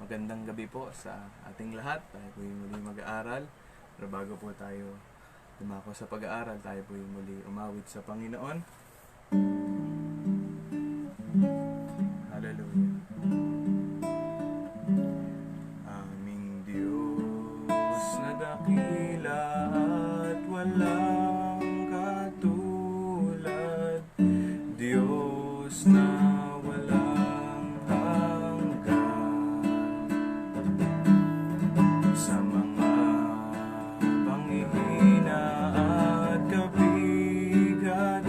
Magandang gabi po sa ating lahat. Tayo po yung muli mag-aaral. Pero bago po tayo dumako sa pag-aaral, tayo po yung muli umawit sa Panginoon. Hallelujah. Aming Diyos na dakila at walang katulad, Diyos na walang hanggan, sa mga panghihina at kabigatian,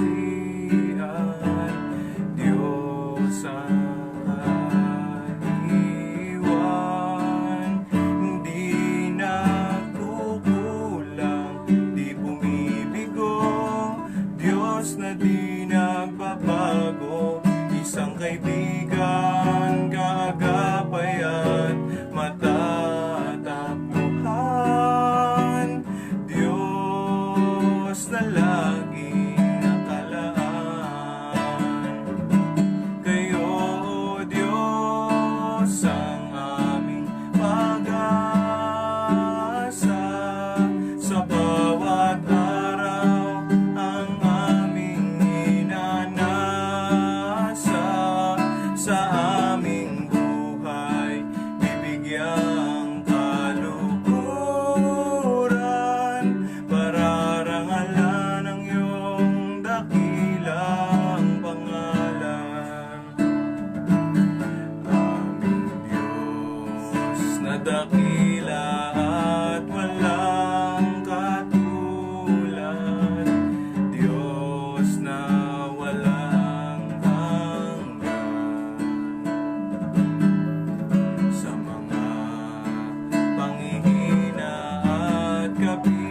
Diyos ang iwan, hindi nagkukulang, di bumibigo, Diyos na di nagbabago, isang kaibigan, kaagapay at matatakbuhan, Diyos na laging nakalaan. Kayo, O Diyos, ang aming pag-asa, sa bawat araw ang aming inanasa, sa aming buhay bibigyang kalukuran, pararangalan ang iyong dakilang pangalan. Aming Diyos na dakila at walang katulad, Diyos na walang hanggan, sa mga panghihina at kabigatian,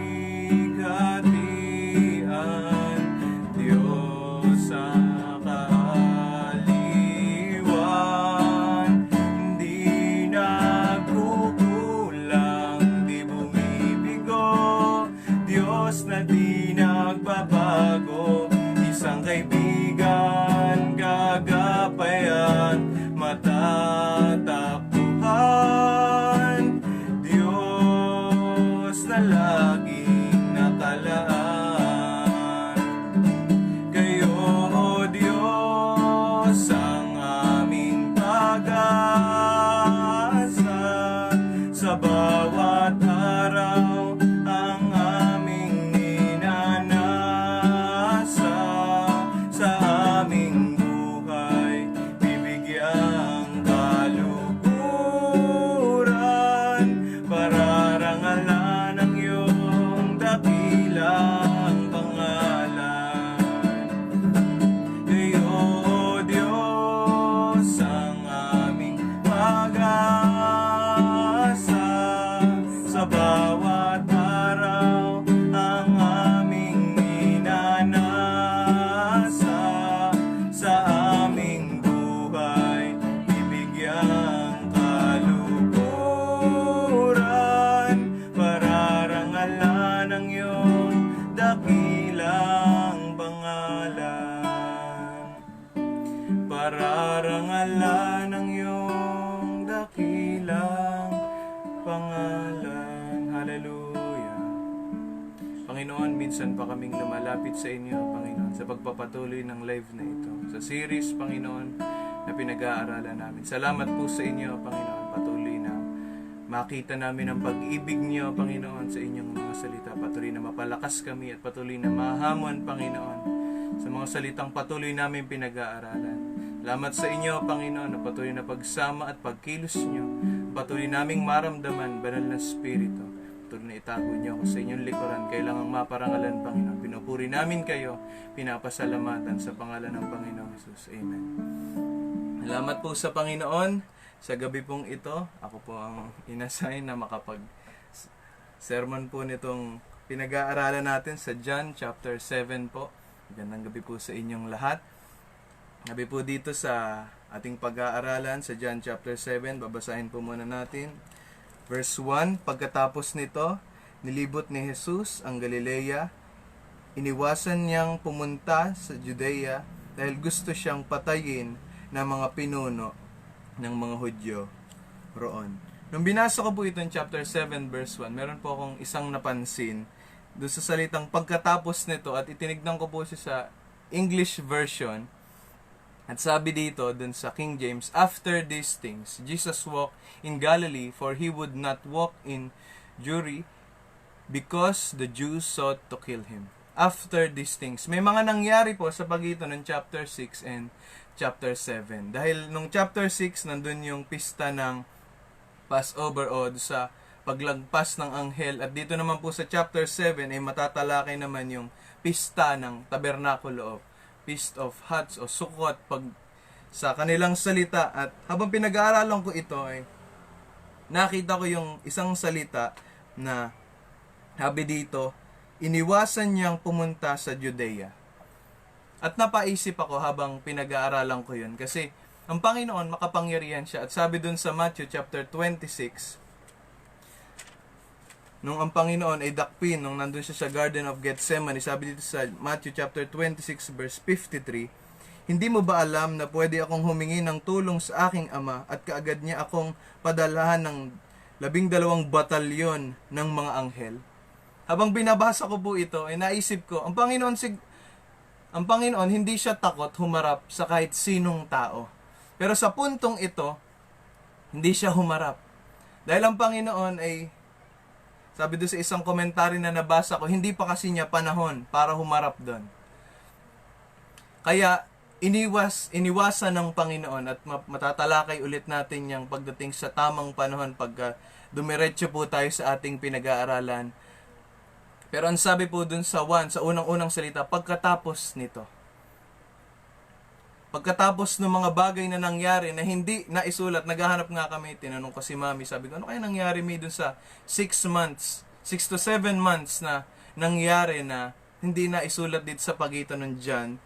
Diyos sa kaaliwan, hindi nagkukulang, di bumibigo, Diyos na di nagbabago, isang kaibigan, kaagapay at matatakbuhan, Diyos na laging nakalaan. Kayo, O Diyos, ang aming pag-asa, sa bawat araw ang aming inanasa, sa aming buhay bibigyang kalukuran, pararangalan ang iyong dakilang pangalan. Kayo, O Diyos, ang aming pag-asa, sa bawat araw ang aming inanasa, sa aming buhay bibigyang kalukuran, pararangalan ang iyong dakilang pangalan, pararangalan ang iyong dakilang pangalan. Hallelujah. Panginoon, minsan pa kaming lumalapit sa inyo, Panginoon, sa pagpapatuloy ng live na ito, sa series, Panginoon, na pinag-aaralan namin. Salamat po sa inyo, Panginoon. Patuloy na makita namin ang pag-ibig niyo, Panginoon, sa inyong mga salita. Patuloy na mapalakas kami at patuloy na mahamon, Panginoon, sa mga salitang patuloy namin pinag-aaralan. Salamat sa inyo, Panginoon, na patuloy na pagsama at pagkilos niyo. Patuloy naming maramdaman, banal na Espiritu. Patuloy na itago niyo ako sa inyong likuran. Kailangang maparangalan, Panginoon. Pinupuri namin kayo, pinapasalamatan sa pangalan ng Panginoong Jesus. Amen. Salamat po sa Panginoon. Sa gabi pong ito, ako po ang inassign na makapag-sermon po nitong pinag-aaralan natin sa John chapter 7 po. Magandang gabi po sa inyong lahat. Gabi po dito sa ating pag-aaralan sa John chapter 7. Babasahin po muna natin. Verse 1, pagkatapos nito, nilibot ni Jesus ang Galilea. Iniwasan niyang pumunta sa Judea dahil gusto siyang patayin ng mga pinuno ng mga Hudyo. roon. Nung binasa ko po ito in chapter 7 verse 1, meron po akong isang napansin doon sa salitang pagkatapos nito, at itinignan ko po siya sa English version. At sabi dito dun sa King James, after these things, Jesus walked in Galilee, for he would not walk in Jewry, because the Jews sought to kill him. After these things, may mga nangyari po sa pagitan ng chapter 6 and chapter 7. Dahil nung chapter 6, nandun yung pista ng Passover o sa paglagpas ng anghel. At dito naman po sa chapter 7 ay matatalakay naman yung pista ng tabernakulo o Feast of Huts o Sukkot pag sa kanilang salita. At habang pinag-aaralan ko ito ay nakita ko yung isang salita na sabi dito, iniwasan niyang pumunta sa Judea. At napaisip ako habang pinag-aaralan ko yun kasi ang Panginoon makapangyarihan siya. At sabi dun sa Matthew chapter 26, nung ang Panginoon ay dakpin, nung nandun siya sa Garden of Gethsemane, sabi dito sa Matthew chapter 26 verse 53, hindi mo ba alam na pwede akong humingi ng tulong sa aking ama at kaagad niya akong padalahan ng 12 batalyon ng mga anghel? Habang binabasa ko po ito, ay naisip ko, ang Panginoon hindi siya takot humarap sa kahit sinong tao. Pero sa puntong ito, hindi siya humarap. Dahil ang Panginoon ay sabi doon sa isang komentary na nabasa ko, hindi pa kasi niya panahon para humarap doon. Kaya, iniwasan ng Panginoon at matatalakay ulit natin yung pagdating sa tamang panahon pagka dumiretso po tayo sa ating pinag-aaralan. Pero ang sabi po doon sa unang-unang salita, pagkatapos nito. Pagkatapos ng mga bagay na nangyari na hindi naisulat, naghahanap nga kami, tinanong ko si Mami, sabi ko, ano kaya nangyari may dun sa 6 to 7 months na nangyari na hindi naisulat dito sa pagitan ng John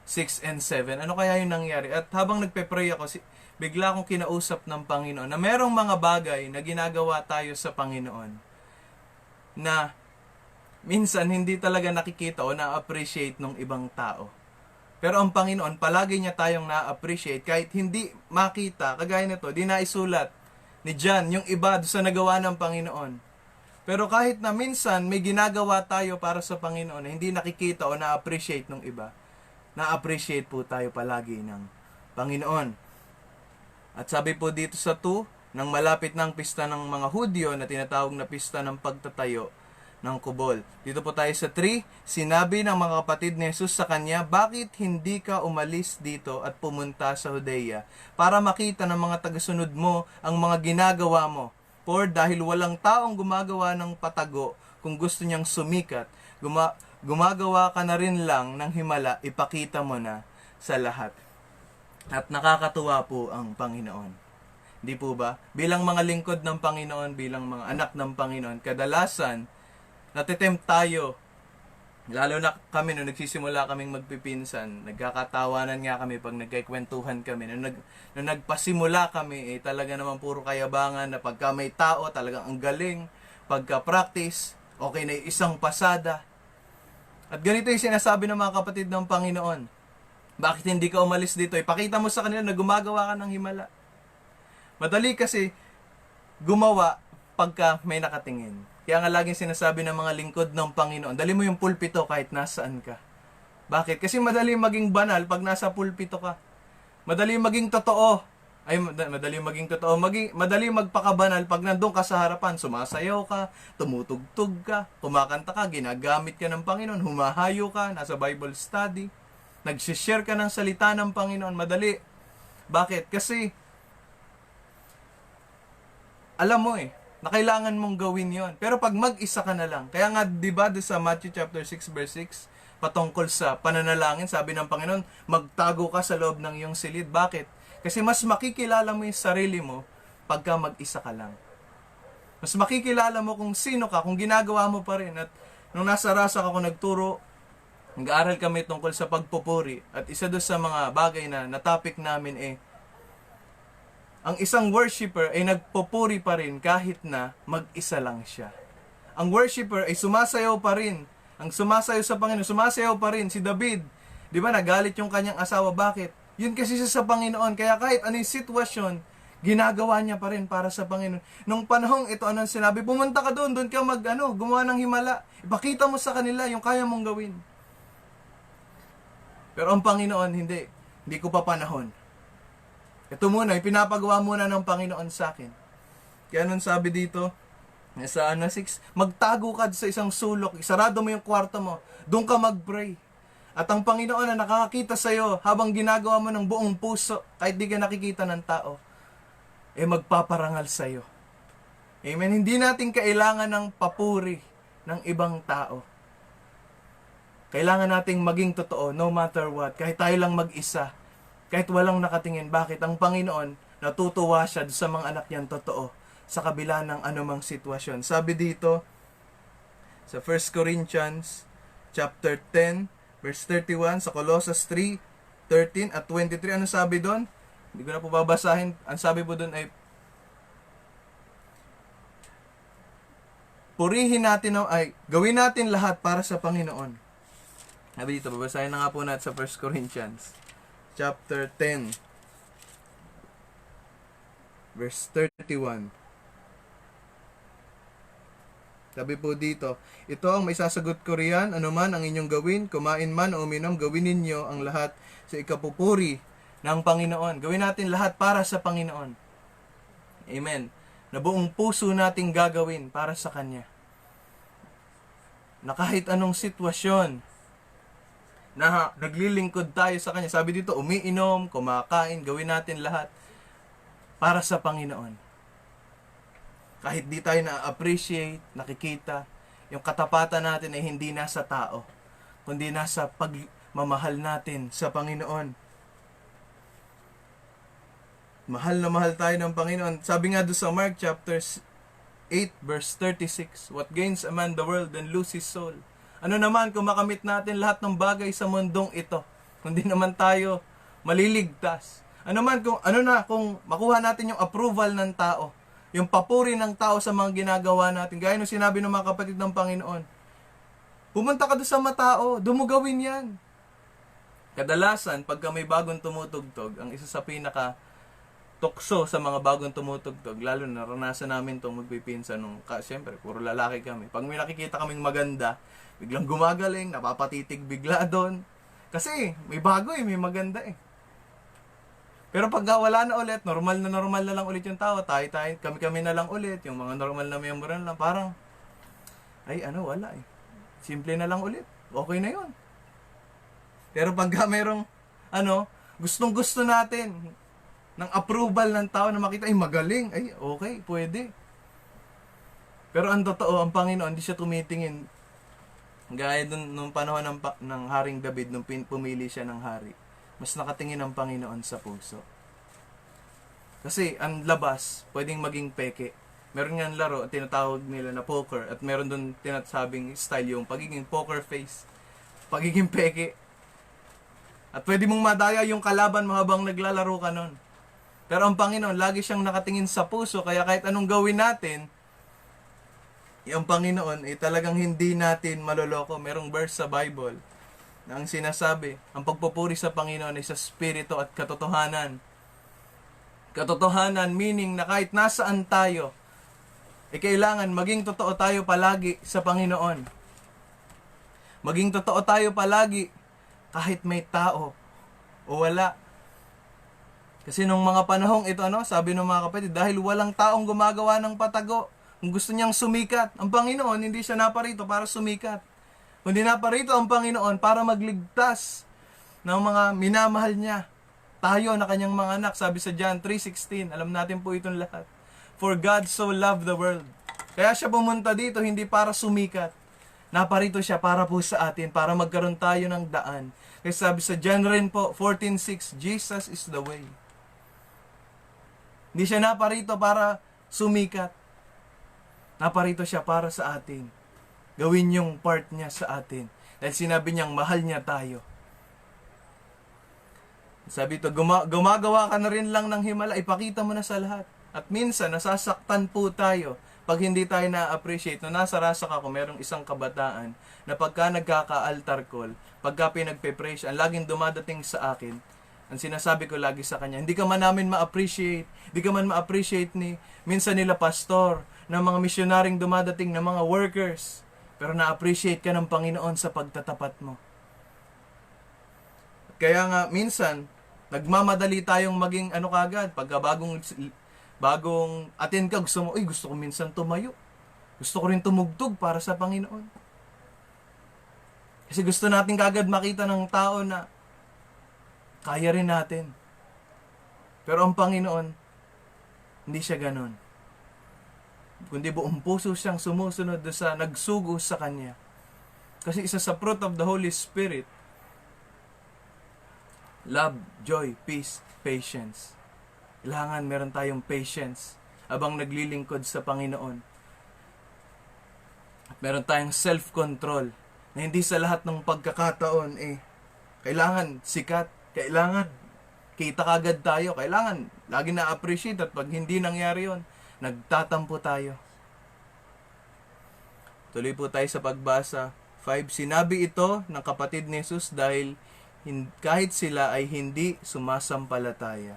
6 and 7? Ano kaya yung nangyari? At habang nagpe-pray ako, bigla akong kinausap ng Panginoon na merong mga bagay na ginagawa tayo sa Panginoon na minsan hindi talaga nakikita o na-appreciate ng ibang tao. Pero ang Panginoon, palagi niya tayong na-appreciate kahit hindi makita, kagaya nito, di naisulat ni John, yung iba sa nagawa ng Panginoon. Pero kahit na minsan may ginagawa tayo para sa Panginoon na hindi nakikita o na-appreciate ng iba, na-appreciate po tayo palagi ng Panginoon. At sabi po dito sa 2, nang malapit ng pista ng mga Hudyo na tinatawag na pista ng pagtatayo ng kubol. Dito po tayo sa 3, sinabi ng mga kapatid ni Jesus sa kanya, bakit hindi ka umalis dito at pumunta sa Judea para makita ng mga tagasunod mo ang mga ginagawa mo? For dahil walang taong gumagawa ng patago kung gusto niyang sumikat, gumagawa ka na rin lang ng himala, ipakita mo na sa lahat. At nakakatuwa po ang Panginoon. Di po ba? Bilang mga lingkod ng Panginoon, bilang mga anak ng Panginoon, kadalasan, natitempt tayo. Lalo na kami, nung nagsisimula kaming magpipinsan, nagkakatawanan nga kami pag nagkikwentuhan kami. Nung nagpasimula kami, talaga naman puro kayabangan na pagka may tao, talagang ang galing. Pagka practice, okay na isang pasada. At ganito yung sinasabi ng mga kapatid ng Panginoon. Bakit hindi ka umalis dito? Ipakita mo sa kanila na gumagawa ka ng himala. Madali kasi gumawa pagka may nakatingin. Kaya nga laging sinasabi ng mga lingkod ng Panginoon, dali mo yung pulpito kahit nasaan ka. Bakit? Kasi madali maging banal pag nasa pulpito ka. Madali maging totoo. Madali magpakabanal pag nandun ka sa harapan. Sumasayaw ka, tumutugtog ka, kumakanta ka, ginagamit ka ng Panginoon, humahayo ka, nasa Bible study, nagsishare ka ng salita ng Panginoon. Madali. Bakit? Kasi alam mo na kailangan mong gawin yon. Pero pag mag-isa ka na lang, kaya nga, di ba, sa Matthew chapter 6, verse 6, patungkol sa pananalangin, sabi ng Panginoon, magtago ka sa loob ng iyong silid. Bakit? Kasi mas makikilala mo yung sarili mo pagka mag-isa ka lang. Mas makikilala mo kung sino ka, kung ginagawa mo pa rin. At nung nasa Rasa ako nagturo, nag-aaral kami tungkol sa pagpupuri. At isa doon sa mga bagay na topic namin ang isang worshiper ay nagpupuri pa rin kahit na mag-isa lang siya. Ang worshiper ay sumasayaw pa rin. Ang sumasayaw sa Panginoon, sumasayaw pa rin. Si David, di ba nagalit yung kanyang asawa, bakit? Yun kasi siya sa Panginoon. Kaya kahit anong sitwasyon, ginagawa niya pa rin para sa Panginoon. Nung panahong ito, anong sinabi? Pumunta ka doon ka gumawa ng himala. Ipakita mo sa kanila yung kaya mong gawin. Pero ang Panginoon, hindi ko pa panahon. Ito muna, ipinapagawa muna ng Panginoon sa akin. Kaya anong sabi dito? Sa 6, magtago ka sa isang sulok, isarado mo yung kwarto mo, doon ka mag-pray. At ang Panginoon na nakakakita sa iyo habang ginagawa mo ng buong puso, kahit di ka nakikita ng tao, magpaparangal sa iyo. Amen. Hindi natin kailangan ng papuri ng ibang tao. Kailangan nating maging totoo no matter what. Kahit tayo lang mag-isa, kahit walang nakatingin. Bakit? Ang Panginoon, natutuwa siya sa mga anak niyang totoo sa kabila ng anumang sitwasyon. Sabi dito sa 1 Corinthians chapter 10 verse 31, sa Colossus 3:13 at 23, ano sabi doon? Hindi ko na po babasahin. Ang sabi po doon ay gawin natin lahat para sa Panginoon. Sabi dito, babasahin na nga po natin sa 1 Corinthians chapter 10 verse 31. Sabi po dito, ito ang may sasagot ko riyan, anuman ang inyong gawin, kumain man o uminom, gawin ninyo ang lahat sa ikapupuri ng Panginoon. Gawin natin lahat para sa Panginoon. Amen. Na buong puso nating gagawin para sa Kanya. Na kahit anong sitwasyon na naglilingkod tayo sa Kanya. Sabi dito, umiinom, kumakain, gawin natin lahat para sa Panginoon. Kahit di tayo na-appreciate, nakikita, yung katapatan natin ay hindi nasa tao, kundi nasa pagmamahal natin sa Panginoon. Mahal na mahal tayo ng Panginoon. Sabi nga doon sa Mark chapter 8 verse 36, what gains a man the world and lose his soul? Ano naman kung makamit natin lahat ng bagay sa mundong ito, kundi naman tayo maliligtas? Ano kung makuha natin yung approval ng tao, yung papuri ng tao sa mga ginagawa natin. Gaya nung sinabi ng mga kapatid ng Panginoon, pumunta ka doon sa matao, doon mo gawin yan. Kadalasan, pagka may bagong tumutugtog, ang isa sa pinaka-tukso sa mga bagong tumutugtog, lalo na naranasan namin itong magpipinsan siyempre, puro lalaki kami. Pag may nakikita kaming maganda, biglang gumagaling, napapatitig bigla doon. Kasi, may bago may maganda Pero pag wala na ulit, normal na lang ulit yung tao, kami na lang ulit, yung mga normal na member na lang, parang, wala Simple na lang ulit, okay na yun. Pero pag merong, gustong gusto natin, ng approval ng tao na makita, magaling, okay, pwede. Pero ang totoo, ang Panginoon, hindi siya tumitingin, gaya dun, nung panahon ng Haring David, nung pumili siya ng hari. Mas nakatingin ang Panginoon sa puso. Kasi ang labas, pwedeng maging peke. Meron nga laro, tinatawag nila na poker, at meron doon tinatawag style yung pagiging poker face. Pagiging peke. At pwede mong madaya yung kalaban mo habang naglalaro ka nun. Pero ang Panginoon, lagi siyang nakatingin sa puso, kaya kahit anong gawin natin, yung Panginoon, talagang hindi natin maloloko. Merong verse sa Bible na ang sinasabi, ang pagpupuri sa Panginoon ay sa spirito at katotohanan. Katotohanan meaning na kahit nasaan tayo, kailangan maging totoo tayo palagi sa Panginoon. Maging totoo tayo palagi kahit may tao o wala. Kasi nung mga panahong ito, sabi ng mga kapatid, dahil walang taong gumagawa ng patago, kung gusto niyang sumikat, ang Panginoon hindi siya naparito para sumikat. Kundi naparito ang Panginoon para magligtas ng mga minamahal niya. Tayo na kanyang mga anak. Sabi sa John 3:16, alam natin po itong lahat. For God so loved the world. Kaya siya pumunta dito hindi para sumikat. Naparito siya para po sa atin, para magkaroon tayo ng daan. Kaya sabi sa John rin po, 14:6, Jesus is the way. Hindi siya naparito para sumikat. Naparito siya para sa atin. Gawin yung part niya sa atin. Dahil sinabi niyang mahal niya tayo. Sabi ito, gumagawa ka na rin lang ng himala, ipakita mo na sa lahat. At minsan, nasasaktan po tayo pag hindi tayo na-appreciate. No, nasa Rasak ako, merong isang kabataan na pagka nagkaka-altar call, pagka pinagpe-pray siya, ang laging dumadating sa akin, ang sinasabi ko lagi sa kanya, hindi ka man namin ma-appreciate, hindi ka man ma-appreciate minsan nila pastor, ng mga misyonaring dumadating, ng mga workers, pero na-appreciate ka ng Panginoon sa pagtatapat mo. Kaya nga, minsan, nagmamadali tayong maging kagad, pagka bagong attend ka, gusto ko minsan tumayo. Gusto ko rin tumugtog para sa Panginoon. Kasi gusto natin kagad makita ng tao na kaya rin natin. Pero ang Panginoon, hindi siya ganon. Kundi buong puso siyang sumusunod sa nagsugo sa Kanya. Kasi isa sa fruit of the Holy Spirit, love, joy, peace, patience. Kailangan meron tayong patience habang naglilingkod sa Panginoon. At meron tayong self-control na hindi sa lahat ng pagkakataon kailangan sikat. Kailangan kita kagad tayo. Kailangan lagi na-appreciate at pag hindi nangyari yon, nagtatampo tayo. Tuloy po tayo sa pagbasa. 5. Sinabi ito ng kapatid ni Jesus dahil kahit sila ay hindi sumasampalataya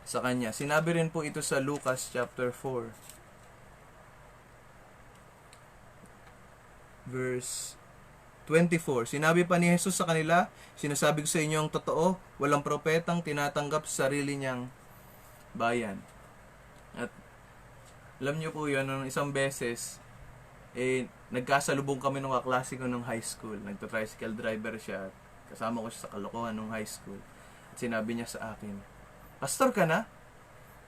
sa Kanya. Sinabi rin po ito sa Lucas chapter 4. Verse 24. Sinabi pa ni Jesus sa kanila, sinasabi ko sa inyo ang totoo, walang propetang tinatanggap sa sarili niyang bayan. At alam niyo po yun, nung isang beses, nagkasalubong kami nung kaklase ko nung high school. Nagto-tricycle driver siya. Kasama ko siya sa kalokohan nung high school. At sinabi niya sa akin, "Pastor ka na?"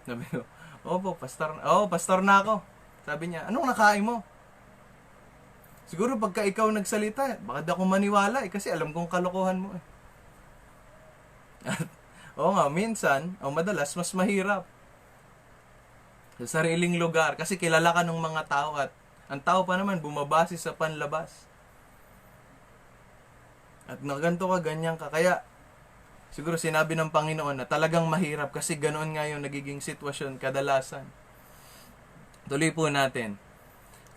Sabi ko, "Opo, pastor. Pastor na ako." Sabi niya, "Anong nakain mo?" Siguro pagka ikaw nagsalita, baka di ako maniwala kasi alam kong kalokohan mo At, minsan, madalas, mas mahirap. Sa sariling lugar, kasi kilala ka ng mga tao at ang tao pa naman bumabase sa panlabas. At ganito ka, ganyan ka. Kaya, siguro sinabi ng Panginoon na talagang mahirap kasi ganoon nga yung nagiging sitwasyon kadalasan. Tuloy po natin.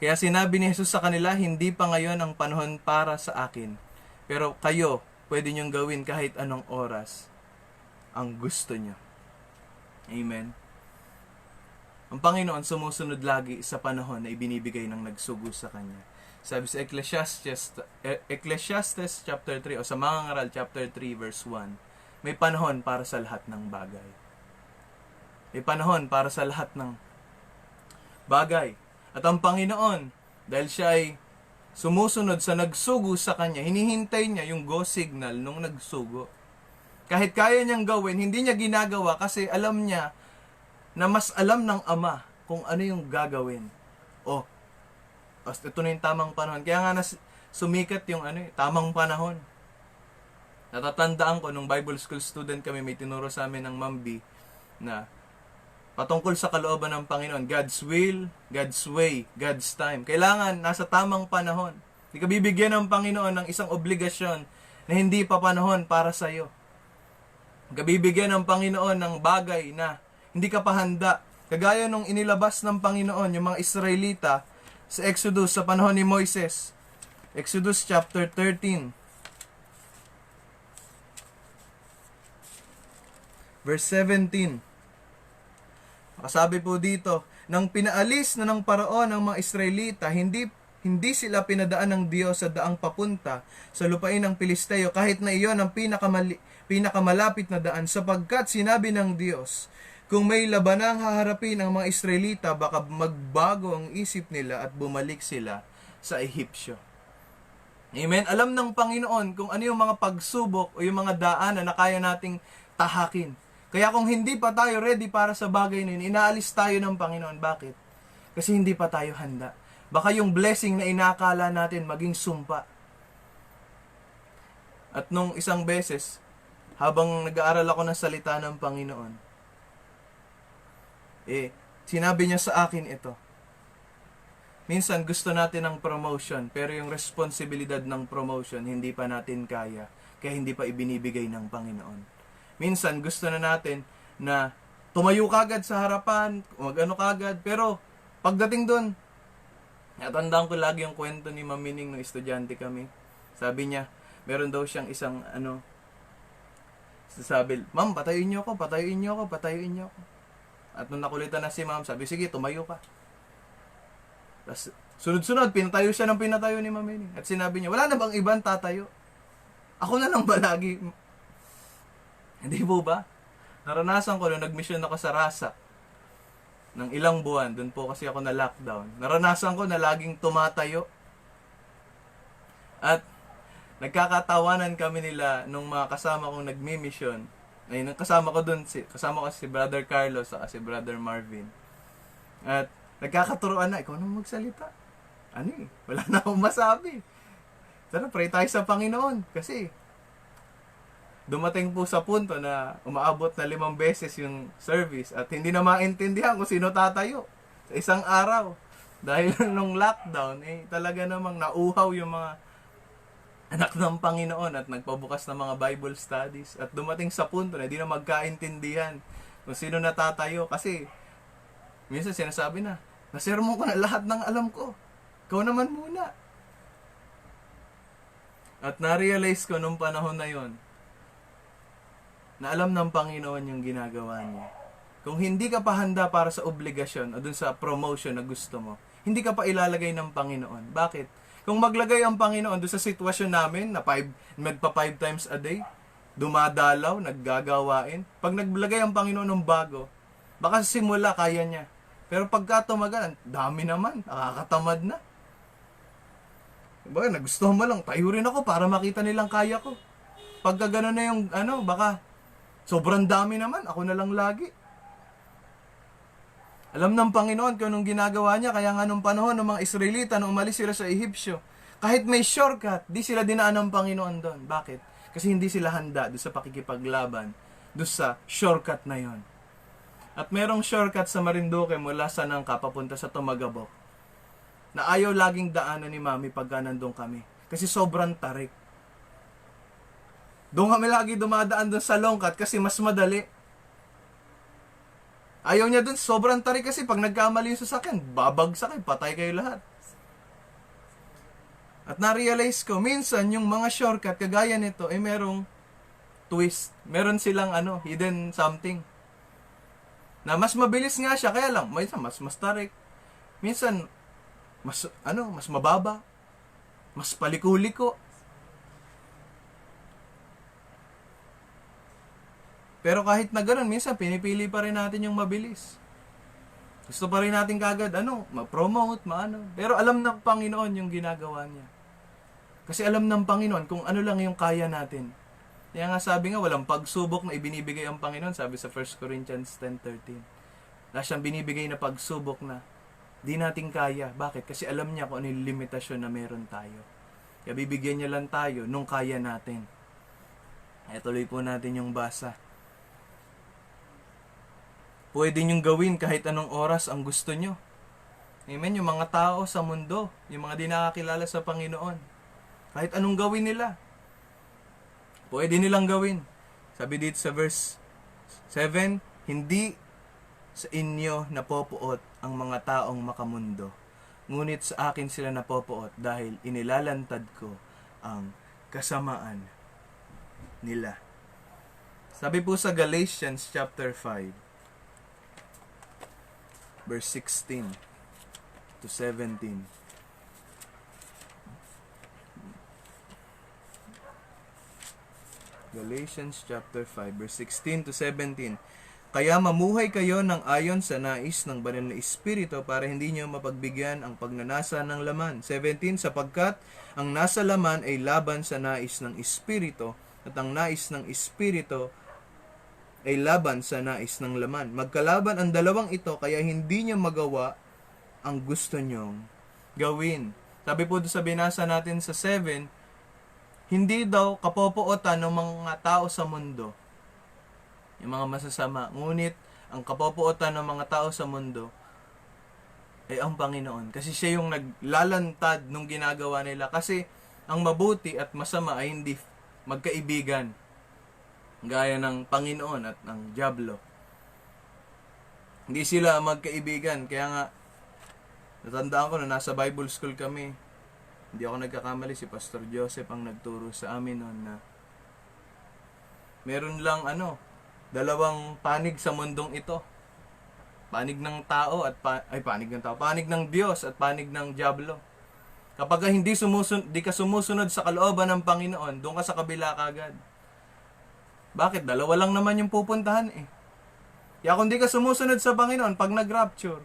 Kaya sinabi ni Jesus sa kanila, hindi pa ngayon ang panahon para sa akin. Pero kayo, pwede niyong gawin kahit anong oras ang gusto niyo. Amen. Ang Panginoon sumusunod lagi sa panahon na ibinibigay ng nagsugo sa Kanya. Sabi sa Ecclesiastes chapter 3 o sa mga ngaral chapter 3 verse 1, may panahon para sa lahat ng bagay. May panahon para sa lahat ng bagay. At ang Panginoon, dahil siya ay sumusunod sa nagsugo sa Kanya, hinihintay niya yung go signal nung nagsugo. Kahit kaya niyang gawin, hindi niya ginagawa kasi alam niya na mas alam ng Ama kung ano yung gagawin. Ito na yung tamang panahon. Kaya nga sumikat yung tamang panahon. Natatandaan ko, nung Bible School student kami, may tinuro sa amin ng Ma'am B na patungkol sa kalooban ng Panginoon, God's will, God's way, God's time. Kailangan nasa tamang panahon. Hindi ka bibigyan ng Panginoon ng isang obligasyon na hindi pa panahon para sa iyo. Hindi ka bibigyan ng Panginoon ng bagay na hindi ka pa handa. Kagaya nung inilabas ng Panginoon yung mga Israelita sa Exodus sa panahon ni Moises. Exodus chapter 13. Verse 17. Sabi po dito, nang pinaalis na ng Paraon ng mga Israelita, hindi sila pinadaan ng Diyos sa daang papunta sa lupain ng Pilisteo, kahit na iyon ang pinakamalapit na daan, sapagkat sinabi ng Diyos, kung may labanang haharapin ang mga Israelita, baka magbago ang isip nila at bumalik sila sa Ehipsyo. Amen? Alam ng Panginoon kung ano yung mga pagsubok o yung mga daan na kaya nating tahakin. Kaya kung hindi pa tayo ready para sa bagay na yun, inaalis tayo ng Panginoon. Bakit? Kasi hindi pa tayo handa. Baka yung blessing na inakala natin maging sumpa. At nung isang beses, habang nag-aaral ako ng salita ng Panginoon, sinabi niya sa akin ito. Minsan gusto natin ng promotion, pero yung responsibilidad ng promotion, hindi pa natin kaya hindi pa ibinibigay ng Panginoon. Minsan, gusto na natin na tumayo kagad sa harapan, kagad. Pero, pagdating doon, natandaan ko lagi yung kwento ni Ma'am Mining nung estudyante kami. Sabi niya, meron daw siyang isang Sabi, ma'am, patayuin niyo ako, patayuin niyo ako, patayuin niyo ako. At nung nakulitan na si ma'am, sabi, sige, tumayo ka. Tapos, sunod-sunod, pinatayo siya ng pinatayo ni Ma'am Eni. At sinabi niya, wala na bang ibang tatayo? Ako na lang ba lagi? Hindi po ba? Naranasan ko nung nag-mission ako sa Rasa ng ilang buwan. Doon po kasi ako na lockdown. Naranasan ko na laging tumatayo. At nagkakatawanan kami nila nung mga kasama kong nagmi-mission. Ay, kasama ko doon, kasama ko si Brother Carlos at si Brother Marvin. At nagkakaturoan na, ikaw nang magsalita. Ano eh, wala na akong masabi. Tara, pray tayo sa Panginoon. Kasi, dumating po sa punto na umaabot na 5 beses yung service at hindi na maintindihan kung sino tatayo sa isang araw. Dahil nung lockdown, eh, talaga namang nauhaw yung mga anak ng Panginoon at nagpabukas ng mga Bible studies. At dumating sa punto na hindi na magkaintindihan kung sino natatayo. Kasi, minsan sinasabi na, nasermon ko na lahat ng alam ko. Ikaw naman muna. At na-realize ko nung panahon na yon na alam ng Panginoon yung ginagawa niya. Kung hindi ka pa handa para sa obligasyon o dun sa promotion na gusto mo, hindi ka pa ilalagay ng Panginoon. Bakit? Kung maglagay ang Panginoon dun sa sitwasyon namin na magpa 5 times a day, dumadalaw, naggagawain, pag naglagay ang Panginoon ng bago, baka sa simula kaya niya. Pero pagka tumagal, dami naman, nakakatamad na. Baka nagustuhan mo lang, tayo rin ako para makita nilang kaya ko. Pagka gano'n na yung, baka sobrang dami naman, ako na lang lagi. Alam ng Panginoon kung anong ginagawa niya, kaya nga nung panahon ng mga Israelita, nung umalis sila sa Ehipsyo, kahit may shortcut, di sila dinaan ng Panginoon doon. Bakit? Kasi hindi sila handa doon sa pakikipaglaban, doon sa shortcut na yon. At merong shortcut sa Marinduque mula sa Nangka papunta sa Tumagabok na ayaw laging daanan ni Mami pagka nandun kami. Kasi sobrang tarik. Doon kami lagi dumadaan doon sa Longkat kasi mas madali. Ayaw niya doon, sobrang tarik kasi pag nagkamali yung sasakyan, babagsak kayo, patay kayo lahat. At na-realize ko, minsan yung mga shortcut kagaya nito, merong twist. Meron silang hidden something. Na mas mabilis nga siya, kaya lang, minsan mas tarik. Minsan, mas mababa. Mas paliko-liko. Pero kahit na ganoon, minsan pinipili pa rin natin yung mabilis. Gusto pa rin natin kagad, ma-promote, Pero alam ng Panginoon yung ginagawa niya. Kasi alam ng Panginoon kung ano lang yung kaya natin. Kaya nga sabi nga, walang pagsubok na ibinibigay ang Panginoon. Sabi sa 1 Corinthians 10:13. Wala siyang binibigay na pagsubok na di natin kaya. Bakit? Kasi alam niya kung ano yung limitasyon na meron tayo. Kaya bibigyan niya lang tayo nung kaya natin. Ay, tuloy po natin yung basa. Pwede niyong gawin kahit anong oras ang gusto niyo. Amen? Yung mga tao sa mundo, yung mga di nakakilala sa Panginoon, kahit anong gawin nila, pwede nilang gawin. Sabi dito sa verse 7, hindi sa inyo napopuot ang mga taong makamundo, ngunit sa akin sila napopuot dahil inilalantad ko ang kasamaan nila. Sabi po sa Galatians chapter 5, verse 16 to 17. Galatians chapter 5, verse 16 to 17. Kaya mamuhay kayo ng ayon sa nais ng banal na Espiritu para hindi nyo mapagbigyan ang pagnanasa ng laman. 17, sapagkat ang nasa laman ay laban sa nais ng Espiritu at ang nais ng Espiritu ay laban sa nais ng laman. Magkalaban ang dalawang ito kaya hindi nyo magawa ang gusto nyong gawin. Sabi po sa binasa natin sa 7, hindi daw kapopootan ng mga tao sa mundo yung mga masasama. Ngunit, ang kapopootan ng mga tao sa mundo ay ang Panginoon. Kasi siya yung naglalantad nung ginagawa nila. Kasi, ang mabuti at masama ay hindi magkaibigan. Gaya ng Panginoon at ng Diablo. Hindi sila magkaibigan. Kaya nga, natandaan ko na nasa Bible school kami. Hindi ako nagkakamali, si Pastor Joseph ang nagturo sa amin noon na Meron lang dalawang panig sa mundong ito. Panig ng tao at panig ng tao, panig ng Diyos at panig ng diablo. Kapag di ka sumusunod sa kalooban ng Panginoon, doon ka sa kabila kagad. Bakit? Dalawa lang naman yung pupuntahan eh. Kaya kung di ka sumusunod sa Panginoon, pag nag-rapture,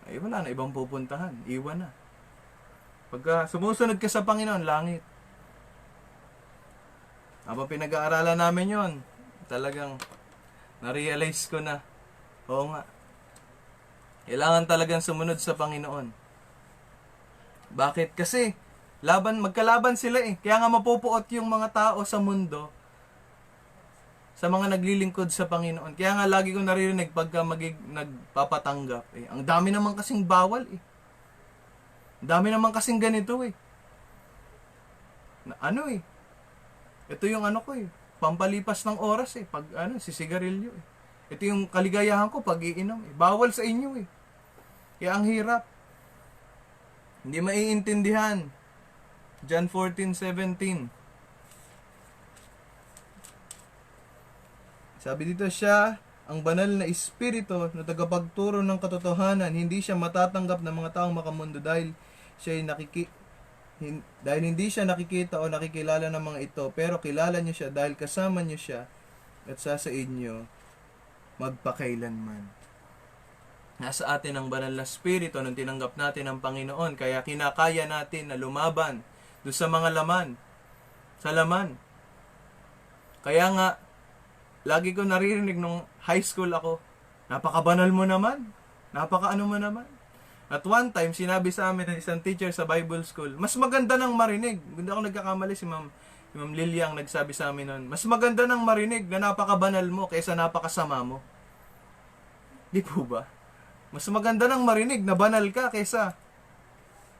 ay wala na ibang pupuntahan. Iwan na. Pagka sumusunod ka sa Panginoon, langit. Habang pinag-aaralan namin yon, talagang na-realize ko na, oo nga, kailangan talagang sumunod sa Panginoon. Bakit? Kasi magkalaban sila eh. Kaya nga mapupuot yung mga tao sa mundo sa mga naglilingkod sa Panginoon. Kaya nga lagi ko naririnig pagka nagpapatanggap eh. Ang dami naman kasing bawal eh. Ang dami naman kasing ganito eh. Ito yung ko eh. Pampalipas ng oras eh. Pag sisigarilyo eh. Ito yung kaligayahan ko pag iinom eh. Bawal sa inyo eh. Kaya ang hirap. Hindi maiintindihan. John 14:17. Sabi dito, siya ang banal na espiritu na tagapagturo ng katotohanan. Hindi siya matatanggap ng mga taong makamundo dahil hindi siya nakikita o nakikilala ng mga ito, pero kilala niyo siya dahil kasama niyo siya at sa inyo magpakailanman. Nasa atin ang banal na espiritu nung tinanggap natin ang Panginoon, kaya kinakaya natin na lumaban doon sa mga laman. Sa laman. Kaya nga, lagi ko naririnig nung high school ako, napakabanal mo naman. Napakaano mo naman. At one time, sinabi sa amin ng isang teacher sa Bible school, mas maganda nang marinig. Hindi ako nagkakamali, si Ma'am Lilia ang nagsabi sa amin noon, mas maganda nang marinig na napakabanal mo kaysa napakasama mo. Di po ba? Mas maganda nang marinig na banal ka kaysa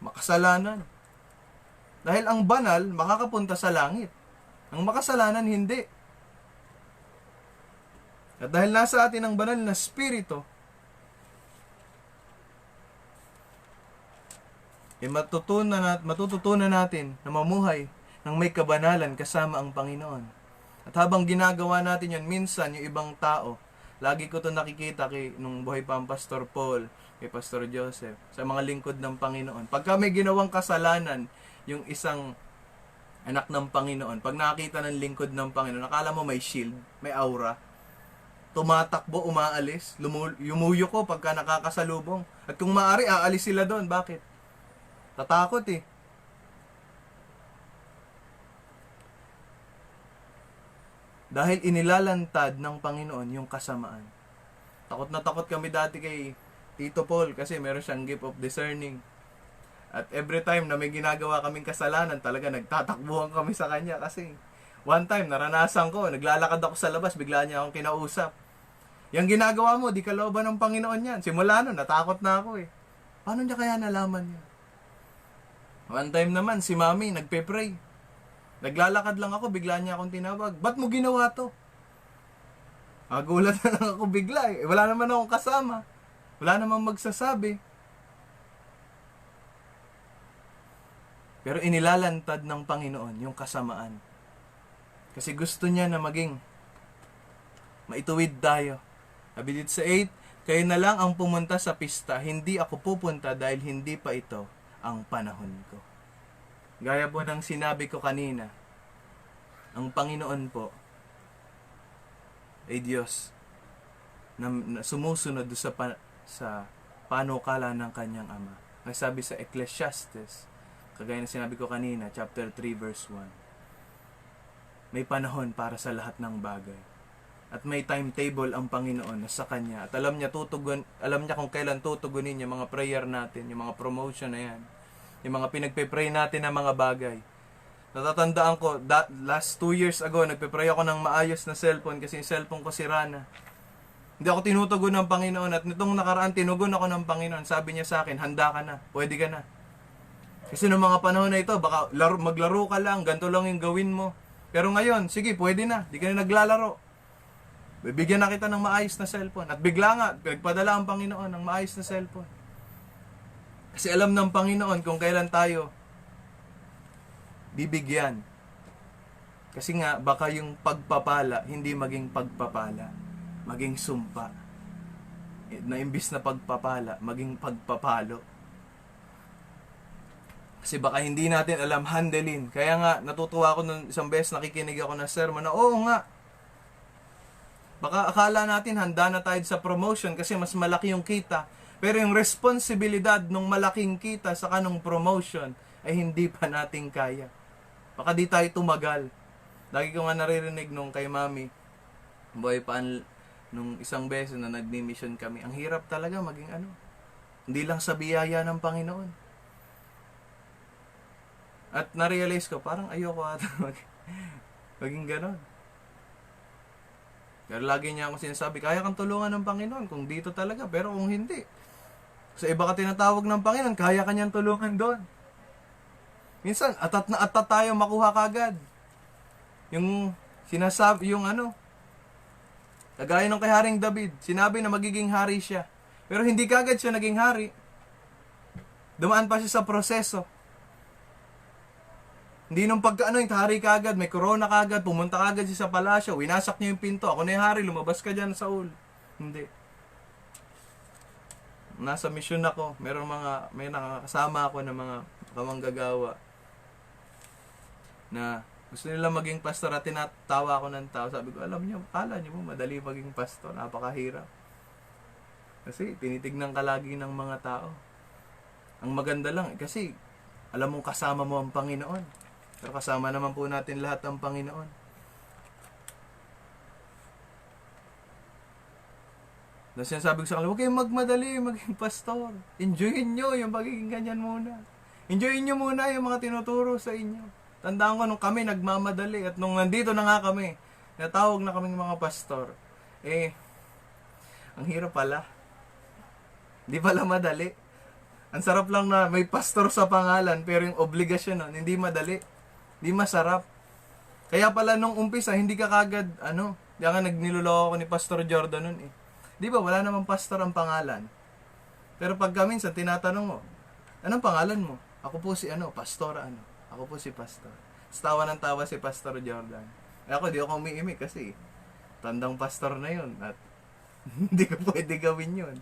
makasalanan. Dahil ang banal, makakapunta sa langit. Ang makasalanan, hindi. At dahil nasa atin ang banal na espiritu, matututunan natin na mamuhay ng may kabanalan kasama ang Panginoon. At habang ginagawa natin yan, minsan yung ibang tao, lagi ko to nakikita nung buhay pa ang Pastor Paul, kay Pastor Joseph, sa mga lingkod ng Panginoon. Pagka may ginawang kasalanan, yung isang anak ng Panginoon, pag nakakita ng lingkod ng Panginoon, nakala mo may shield, may aura, tumatakbo, umaalis, yumuyo ko pagka nakakasalubong. At kung maaari, aalis sila doon. Bakit? Tatakot eh. Dahil inilalantad ng Panginoon yung kasamaan. Takot na takot kami dati kay Tito Paul kasi meron siyang gift of discerning. At every time na may ginagawa kaming kasalanan, talaga nagtatakbuhan kami sa kanya kasi one time naranasan ko, naglalakad ako sa labas, bigla niya akong kinausap. Yung ginagawa mo, di kalooban ng Panginoon yan. Simula nun, natakot na ako eh. Paano niya kaya nalaman niya? One time naman, si Mami nagpe-pray. Naglalakad lang ako, bigla niya akong tinawag. Ba't mo ginawa to? Gulat na lang ako bigla eh. Wala naman akong kasama. Wala namang magsasabi. Pero inilalantad ng Panginoon yung kasamaan. Kasi gusto niya na maging maituwid tayo. Sabi dito sa 8, kayo na lang ang pumunta sa pista, hindi ako pupunta dahil hindi pa ito ang panahon ko. Gaya po ng sinabi ko kanina, ang Panginoon po ay Diyos na sumusunod sa panukala ng kanyang Ama. Sabi sa Ecclesiastes, kagaya na sinabi ko kanina, chapter 3 verse 1, may panahon para sa lahat ng bagay. At may timetable ang Panginoon na sa Kanya. At alam niya kung kailan tutugunin yung mga prayer natin, yung mga promotion na yan, yung mga pinagpe-pray natin na mga bagay. Natatandaan ko, last 2 years ago, nagpe-pray ako ng maayos na cellphone kasi yung cellphone ko sira na. Hindi ako tinutugon ng Panginoon at nitong nakaraan, tinugon ako ng Panginoon. Sabi niya sa akin, handa ka na, pwede ka na. Kasi noong mga panahon na ito, baka maglaro ka lang, ganito lang yung gawin mo. Pero ngayon, sige, pwede na, di ka na naglalaro. Bibigyan na kita ng maayos na cellphone. At bigla nga, nagpadala ang Panginoon ng maayos na cellphone. Kasi alam ng Panginoon kung kailan tayo bibigyan Kasi nga, baka yung pagpapala, hindi maging pagpapala, maging sumpa. Na imbis na pagpapala, maging pagpapalo. Kasi baka hindi natin alam handlein. Kaya nga, natutuwa ako nung isang beses nakikinig ako ng sermon na, oo nga, baka akala natin handa na tayo sa promotion kasi mas malaki yung kita. Pero yung responsibilidad ng malaking kita sa kanong promotion ay hindi pa natin kaya. Baka di tayo tumagal. Lagi ko nga naririnig nung kay mami, boy pa nung isang beses na nagmi-mission kami. Ang hirap talaga maging ano. Hindi lang sa biyaya ng Panginoon. At na-realize ko, parang ayoko ata maging ganon. Pero lagi niya akong sinasabi, kaya kang tulungan ng Panginoon kung dito talaga. Pero kung hindi, sa iba ka tinatawag ng Panginoon, kaya ka niyang tulungan doon. Minsan, atat na atat tayo makuha kagad. Yung sinasabi, yung ano, kagaya nung kay Haring David, sinabi na magiging hari siya. Pero hindi kagad siya naging hari. Dumaan pa siya sa proseso. Hindi nung pagkaano, yung hari kagad, may corona kagad, pumunta kagad siya sa palasyo, winasak niya yung pinto, ako na yung hari, lumabas ka dyan sa Saul. Hindi. Nasa mission ako, may nakakasama ako ng mga kamanggagawa na gusto nila maging pastor at tinatawa ako ng tao. Sabi ko, alam niyo, kala niyo mo, madali maging pastor, napakahirap. Kasi tinitignan ka lagi ng mga tao. Ang maganda lang, kasi alam mong kasama mo ang Panginoon. Pero kasama naman po natin lahat ang Panginoon. Tapos sinasabi ko sa kanila, huwag kayong magmadali maging pastor. Enjoyin nyo yung pagiging ganyan muna. Enjoyin nyo muna yung mga tinuturo sa inyo. Tandaan ko nung kami nagmamadali at nung nandito na nga kami, natawag na kaming mga pastor. Ang hirap pala. Di pala madali. Ang sarap lang na may pastor sa pangalan, pero yung obligasyon nun, hindi madali. Hindi masarap. Kaya pala nung umpisa, hindi ka kagad, diyan nga nagniloloko ako ni Pastor Jordan nun eh. Di ba, wala namang pastor ang pangalan. Pero pagka minsan, tinatanong mo, anong pangalan mo? Ako po si pastor Ako po si pastor. Tawa ng tawa si Pastor Jordan. Ako, di ako umiimik kasi tandang pastor na yun. At hindi ko pwede gawin yun.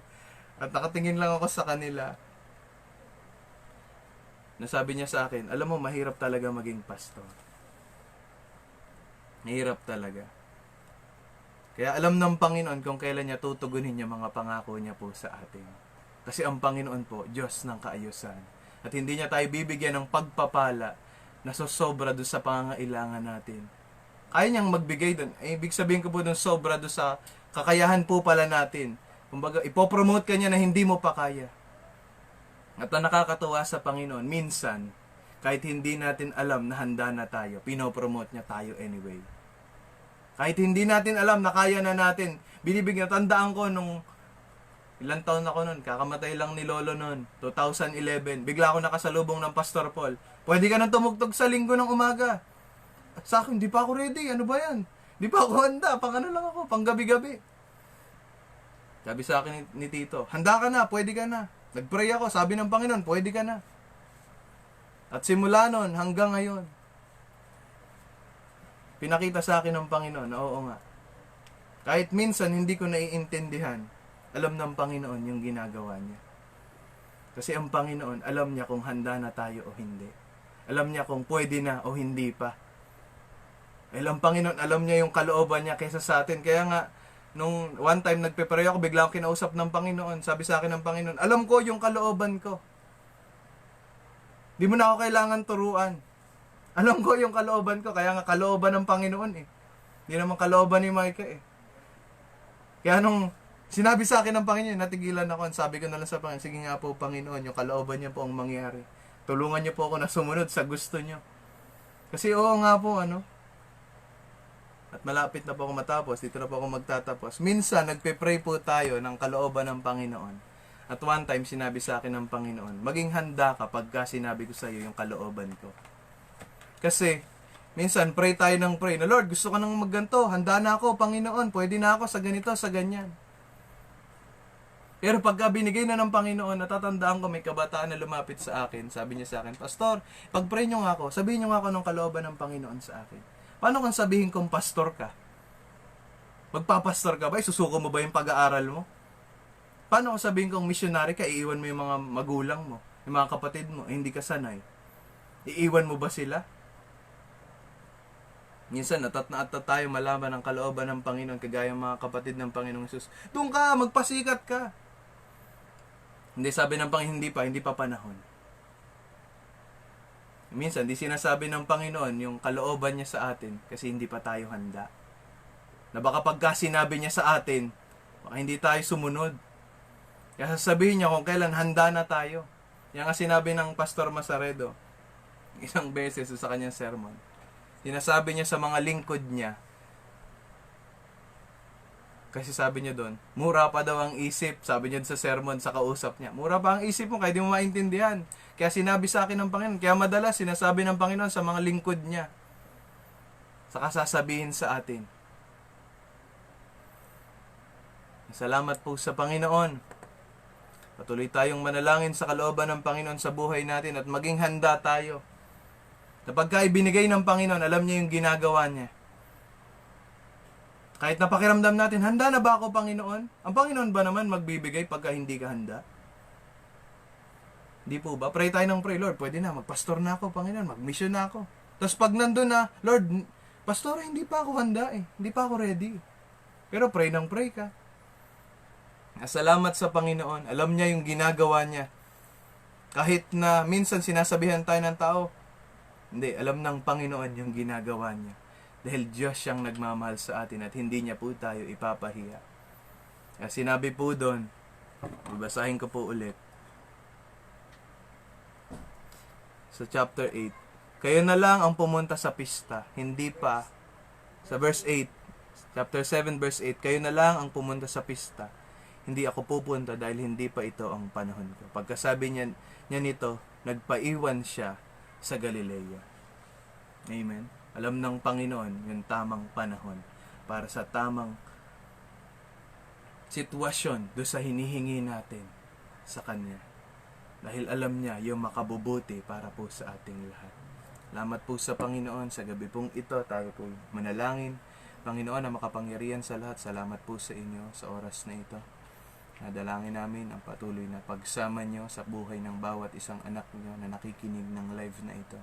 At nakatingin lang ako sa kanila. Nasabi niya sa akin, alam mo, mahirap talaga maging pastor. Mahirap talaga. Kaya alam ng Panginoon kung kailan niya tutugunin yung mga pangako niya po sa atin. Kasi ang Panginoon po, Diyos ng kaayusan. At hindi niya tayo bibigyan ng pagpapala na sosobra doon sa pangangailangan natin. Kaya niyang magbigay doon. Ibig sabihin ko po doon, sobra doon sa kakayahan po pala natin. Kumbaga, ipopromote ka niya na hindi mo pa kaya. At ang nakakatuwa sa Panginoon, minsan, kahit hindi natin alam na handa na tayo, pinopromote niya tayo anyway. Kahit hindi natin alam na kaya na natin, binibigyan, tandaan ko nung ilang taon ako nun, kakamatay lang ni Lolo nun, 2011, bigla ako nakasalubong ng Pastor Paul. Pwede ka nang tumugtog sa linggo ng umaga. Sa akin, di pa ako ready, ano ba yan? Di pa ako handa, pang ano lang ako, pang gabi-gabi. Sabi sa akin ni Tito, handa ka na, pwede ka na. Nagpray ako, sabi ng Panginoon, pwede ka na. At simula nun, hanggang ngayon, pinakita sa akin ng Panginoon na oo nga. Kahit minsan hindi ko naiintindihan, alam ng Panginoon yung ginagawa niya. Kasi ang Panginoon, alam niya kung handa na tayo o hindi. Alam niya kung pwede na o hindi pa. Ang Panginoon, alam niya yung kalooban niya kaysa sa atin. Kaya nga, nung one time nagpe-pray ako, bigla akong kinausap ng Panginoon. Sabi sa akin ng Panginoon, alam ko yung kalooban ko. Di mo na ako kailangan turuan. Alam ko yung kalooban ko, kaya nga kalooban ng Panginoon eh. Hindi naman kalooban ni Micah eh. Kaya nung sinabi sa akin ng Panginoon, natigilan ako. Sabi ko na lang sa Panginoon, sige nga po Panginoon, yung kalooban niya po ang mangyari. Tulungan niyo po ako na sumunod sa gusto niyo. Kasi oo nga po, At malapit na po ako matapos, dito na po ako magtatapos. Minsan, nagpe-pray po tayo ng kalooban ng Panginoon. At one time, sinabi sa akin ng Panginoon, maging handa ka pagka sinabi ko sa iyo yung kalooban ko. Kasi, minsan, pray tayo ng pray, na Lord, gusto ko nang magganto, handa na ako, Panginoon, pwede na ako sa ganito, sa ganyan. Pero pagka binigay na ng Panginoon, natatandaan ko may kabataan na lumapit sa akin, sabi niya sa akin, Pastor, pag-pray niyo nga ako, sabihin niyo nga ako ng kalooban ng Panginoon sa akin. Paano kung sabihin kong pastor ka? Magpapastor ka ba? Isusuko mo ba yung pag-aaral mo? Paano kung sabihin kong missionary ka, iiwan mo yung mga magulang mo, yung mga kapatid mo, hindi ka sanay? Iiwan mo ba sila? Minsan, natat tayo malaman ang kalooban ng Panginoon, kagaya mga kapatid ng Panginoong Jesus. Doon ka, magpasikat ka. Hindi, sabi ng Panginoon, hindi pa panahon. Minsan, di sinasabi ng Panginoon yung kalooban niya sa atin kasi hindi pa tayo handa. Na baka pagka sinabi niya sa atin, baka hindi tayo sumunod. Kaya sasabihin niya kung kailan handa na tayo. Yan nga sinabi ng Pastor Masaredo isang beses sa kanyang sermon. Sinasabi niya sa mga lingkod niya, kasi sabi niya doon, mura pa daw ang isip, sabi niya sa sermon, sa kausap niya. Mura pa ang isip mo, kaya di mo maintindihan. Kaya sinabi sa akin ng Panginoon, kaya madalas sinasabi ng Panginoon sa mga lingkod niya. Saka sasabihin sa atin. Salamat po sa Panginoon. Patuloy tayong manalangin sa kalooban ng Panginoon sa buhay natin at maging handa tayo. Na pagka ibinigay ng Panginoon, alam niya yung ginagawa niya. Kahit napakiramdam natin, handa na ba ako, Panginoon? Ang Panginoon ba naman magbibigay pagka hindi ka handa? Di po ba? Pray tayo ng pray, Lord, pwede na, magpastor na ako, Panginoon, magmission na ako. Tapos pag nandun na, Lord, pastor, hindi pa ako handa eh. Hindi pa ako ready. Pero pray ng pray ka. Salamat sa Panginoon. Alam niya yung ginagawa niya. Kahit na minsan sinasabihan tayo ng tao, hindi, alam ng Panginoon yung ginagawa niya. Dahil Diyos siyang nagmamahal sa atin at hindi niya po tayo ipapahiya. Kaya sinabi po doon, babasahin ko po ulit. Sa chapter 8, kayo na lang ang pumunta sa pista, hindi pa, sa verse 8, chapter 7 verse 8, kayo na lang ang pumunta sa pista, hindi ako pupunta dahil hindi pa ito ang panahon ko. Pagkasabi niya nito, nagpaiwan siya sa Galilea. Amen. Alam ng Panginoon yung tamang panahon para sa tamang sitwasyon doon sa hinihingi natin sa Kanya. Dahil alam niya yung makabubuti para po sa ating lahat. Salamat po sa Panginoon. Sa gabi pong ito, tayo po manalangin. Panginoon na makapangyarihan sa lahat, salamat po sa inyo sa oras na ito. Nadalangin namin ang patuloy na pagsama nyo sa buhay ng bawat isang anak nyo na nakikinig ng live na ito.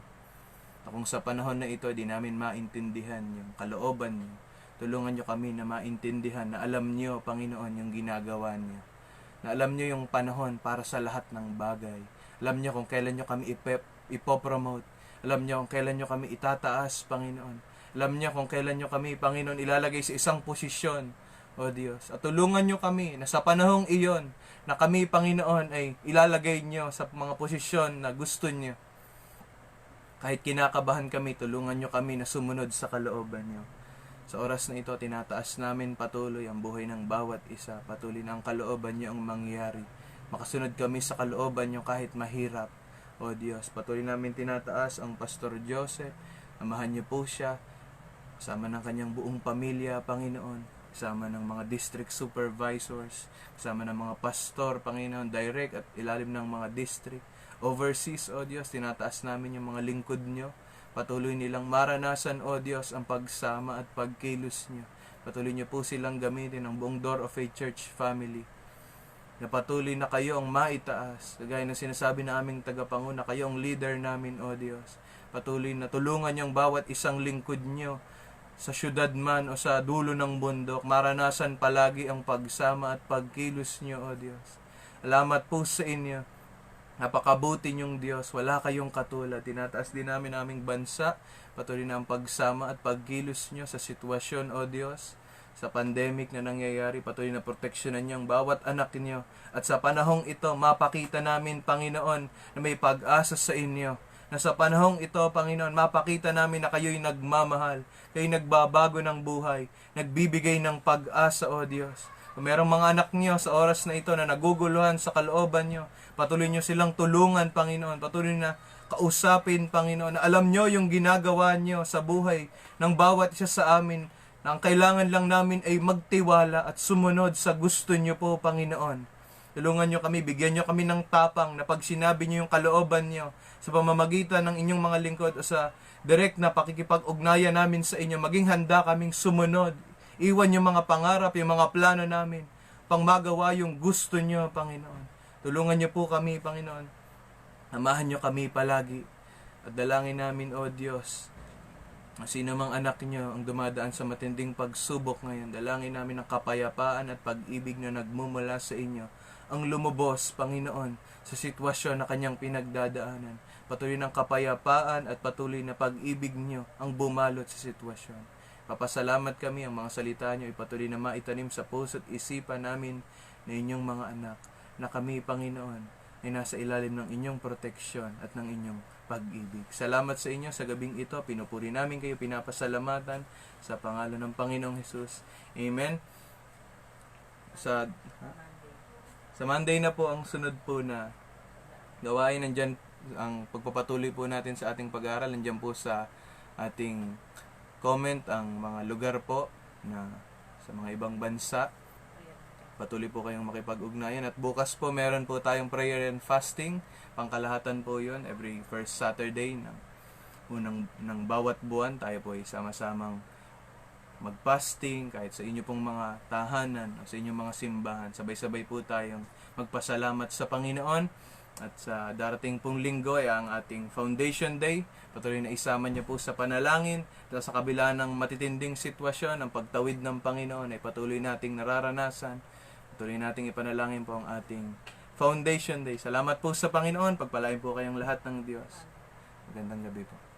At kung sa panahon na ito, di namin maintindihan yung kalooban nyo, tulungan nyo kami na maintindihan na alam nyo, Panginoon, yung ginagawa nyo. Na alam nyo yung panahon para sa lahat ng bagay. Alam nyo kung kailan nyo kami ipopromote. Alam nyo kung kailan nyo kami itataas, Panginoon. Alam nyo kung kailan nyo kami, Panginoon, ilalagay sa isang posisyon, O Diyos. At tulungan nyo kami na sa panahong iyon, na kami, Panginoon, ay ilalagay nyo sa mga posisyon na gusto nyo. Kahit kinakabahan kami, tulungan nyo kami na sumunod sa kalooban nyo. Sa oras na ito, tinataas namin patuloy ang buhay ng bawat isa. Patuloy na ang kalooban nyo ang mangyari. Makasunod kami sa kalooban nyo kahit mahirap. O Diyos, patuloy namin tinataas ang Pastor Joseph. Amahan nyo po siya. Kasama ng kanyang buong pamilya, Panginoon. Kasama ng mga district supervisors. Kasama ng mga pastor, Panginoon, direct at ilalim ng mga district. Overseas, O Diyos, tinataas namin yung mga lingkod nyo. Patuloy nilang maranasan, O Diyos, ang pagsama at pagkilos nyo. Patuloy nyo po silang gamitin ang buong Door of Faith Church family. Na patuloy na kayo ang maitaas. Kagaya ng sinasabi na aming tagapanguna, kayo ang leader namin, O Diyos. Patuloy na tulungan nyo ang bawat isang lingkod nyo sa syudad man o sa dulo ng bundok. Maranasan palagi ang pagsama at pagkilos nyo, O Diyos. Salamat po sa inyo. Napakabuti niyong Diyos, wala kayong katulad. Tinataas din namin aming bansa, patuloy na ang pagsama at pagkilos niyo sa sitwasyon, O Diyos, sa pandemic na nangyayari, patuloy na proteksyonan niyo ang bawat anak niyo. At sa panahong ito, mapakita namin, Panginoon, na may pag-asa sa inyo. Na sa panahong ito, Panginoon, mapakita namin na kayo'y nagmamahal, kayo'y nagbabago ng buhay, nagbibigay ng pag-asa, O Diyos. Kung merong mga anak niyo sa oras na ito na naguguluhan sa kalooban niyo, patuloy niyo silang tulungan, Panginoon. Patuloy na kausapin, Panginoon, na alam niyo yung ginagawa niyo sa buhay ng bawat isa sa amin, na ang kailangan lang namin ay magtiwala at sumunod sa gusto niyo po, Panginoon. Tulungan nyo kami, bigyan nyo kami ng tapang na pag sinabi nyo yung kalooban nyo sa pamamagitan ng inyong mga lingkod o sa direct na pakikipag-ugnayan namin sa inyo, maging handa kaming sumunod. Iwan yung mga pangarap, yung mga plano namin, pang magawa yung gusto nyo, Panginoon. Tulungan nyo po kami, Panginoon. Amahan nyo kami palagi. At dalangin namin, O Diyos, sino mang anak nyo ang dumadaan sa matinding pagsubok ngayon, dalangin namin ang kapayapaan at pag-ibig na nagmumula sa inyo, ang lumubos, Panginoon, sa sitwasyon na kanyang pinagdadaanan. Patuloy ng kapayapaan at patuloy na pag-ibig nyo ang bumalot sa sitwasyon. Papasalamat kami ang mga salita nyo ipatuloy na maitanim sa puso at isipan namin na inyong mga anak, na kami, Panginoon, ay nasa ilalim ng inyong proteksyon at ng inyong pag-ibig. Salamat sa inyo sa gabing ito. Pinupuri namin kayo, pinapasalamatan sa pangalan ng Panginoong Hesus. Amen. Sa Monday na po ang sunod po na gawain. Nandyan ang pagpapatuloy po natin sa ating pag-aaral. Nandyan po sa ating comment ang mga lugar po na sa mga ibang bansa. Patuloy po kayong makipag-ugnayan. At bukas po meron po tayong prayer and fasting. Pangkalahatan po yun. Every first Saturday ng bawat buwan tayo po ay sama-samang mag-fasting. Kahit sa inyo pong mga tahanan o sa inyong mga simbahan. Sabay-sabay po tayong magpasalamat sa Panginoon. At sa darating pong linggo ay ang ating Foundation Day. Patuloy na isama niyo po sa panalangin. At sa kabila ng matitinding sitwasyon, ang pagtawid ng Panginoon ay patuloy nating nararanasan. Tuloy nating ipanalangin po ang ating Foundation Day. Salamat po sa Panginoon. Pagpalain po kayong lahat ng Diyos. Magandang gabi po.